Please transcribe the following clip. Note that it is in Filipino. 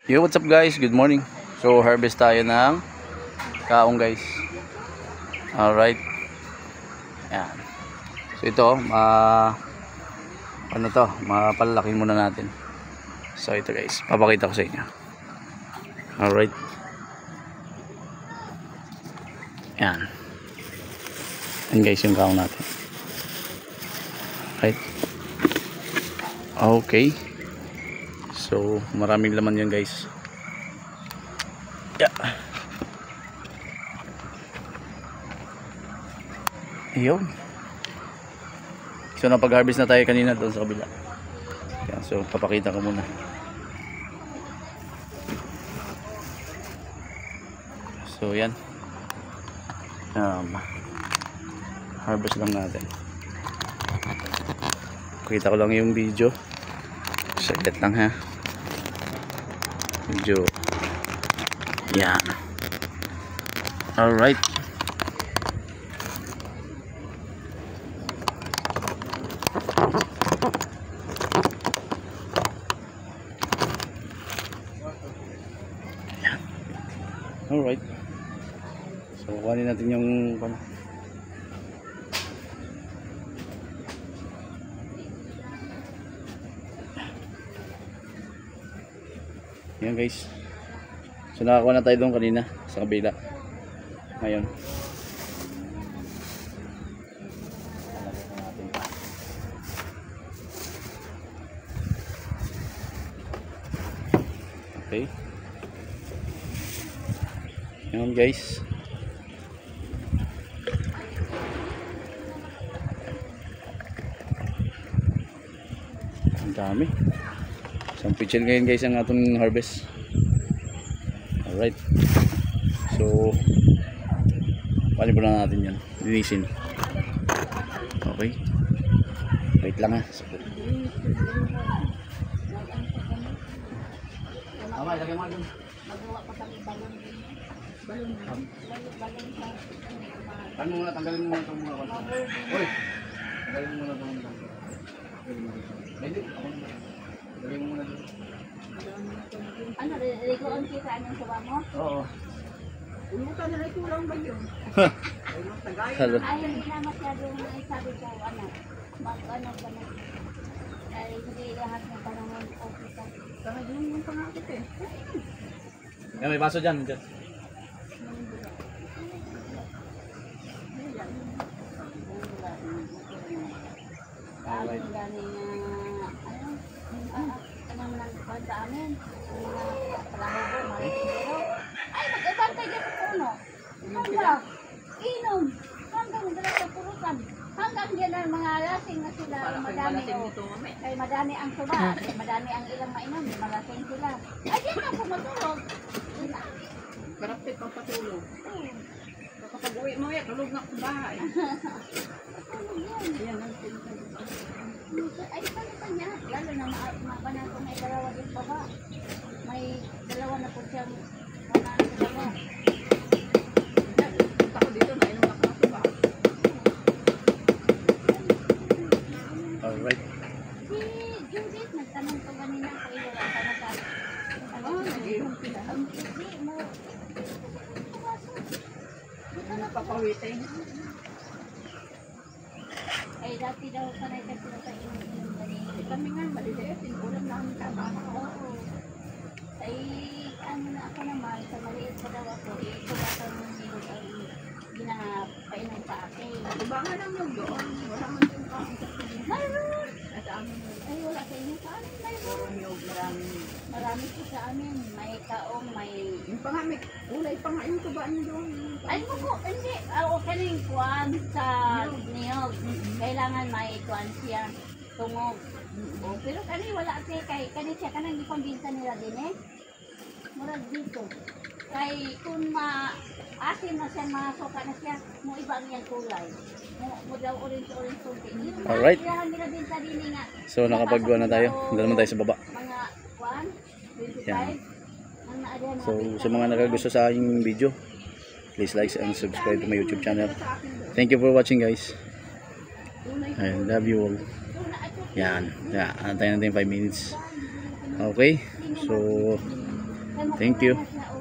Yo, what's up guys? Good morning. So harvest tayo ng kaong guys. Alright. Yan. So ito, ano to? Mapalaki muna natin. So ito guys, papakita ko sa inyo. Alright. Yan. Yan guys yung kaong natin. Right. Okay. So maraming laman yan guys. Yeah. Ayun. So napag-harvest na tayo kanina doon sa kabila. Yan, so papakita ko muna. So yan. Harvest lang natin. Kita ko lang yung video. Saglit lang ha. Video. Yan. Alright. Yan. Alright. So kuhanin natin yung yan guys. So nakakuha na tayo doon kanina sa kabila. Ngayon okay. Yan guys. Ang dami. Isang pitchel ngayon guys ang atong harvest. Alright. So paano na natin yan? Linisin. Okay. Wait lang ha. Tama, ilagay mo dun. Magawa pa kami balon. Balon. Ano muna, tanggalin mo muna itong mga balon. Uy! Tanggalin mo muna itong balon. Pwede? Ako muna. Tanggalin mo muna dun. Ano, naliguan kita anong sawa mo? Oo. Umutan na kulang ba yun? Hello. Ay, hindi na masyadong sabi ko, ano ba na? Ay, hindi lahat ng panahon okay ka. Kaya yung pangakit eh. Yan, may baso dyan. Gani sa amin. Palahobo, maritindero. Ay, mag-ibantay dyan sa puno. Hanggang, inom. Hanggang dala sa purutan. Hanggang dyan ang mga lasing na sila. Madami o. Kaya madami ang suba. Madami ang ilang mainom. Malasing sila. Ay, dyan ako matulog. Karapit pang patulog. Kapag uwi mo yan, tulog na sa bahay. Yan ang ay, paano niya? Lalo na mapanan ko may dalawa din pa ba? May dalawa na po siyang mapanan sa dalawa. punta ko dito, nainom na ako sa bahay. Alright. Si Judith, nagtanong ko kanina kung wala ka na sa Nag-inom sila. hindi mo. Ano napapawitin? Ay, dati daw sanay ka sila sa inom-inom ganito. Kami nga, maliliit. Tinulam namin trabaho. Oo. Ay, ano na ako naman, sa maliit pa daw ako, ito ba sa nilog ang ginapainom sa akin. Diba nga lang yung doon? Wala man yung kaong sa piling. Mayroon! At sa amin yun. Ay, wala sa inyo sa amin, mayroon. Puro niyog, maraming. Marami po sa amin. May kaong, may... Yung pa nga, may ulay pa nga yung tubaan doon. Ay, mo po, hindi. Okay na yung kuwan sa niyog. Kailangan may kuwan siya. Tungog. Oh, pero kani wala siya kay kani siya kanang gipambinta nila din eh. Murag dito. Kay kung asim na siya, masuka na siya, mo iba ang iyang kulay. Mo daw orange kunti. Alright. Kailangan nila binta din nga. So nakapagkuha na tayo. Dala naman tayo sa baba. Mga kuwan, 25. Yan. Ang naadyan So sa mga nakagusto sa aking video, please like and subscribe to my YouTube channel. Thank you for watching guys. I love you all. Yan. Antayin natin 5 minutes. Okay. So Thank you. Siya,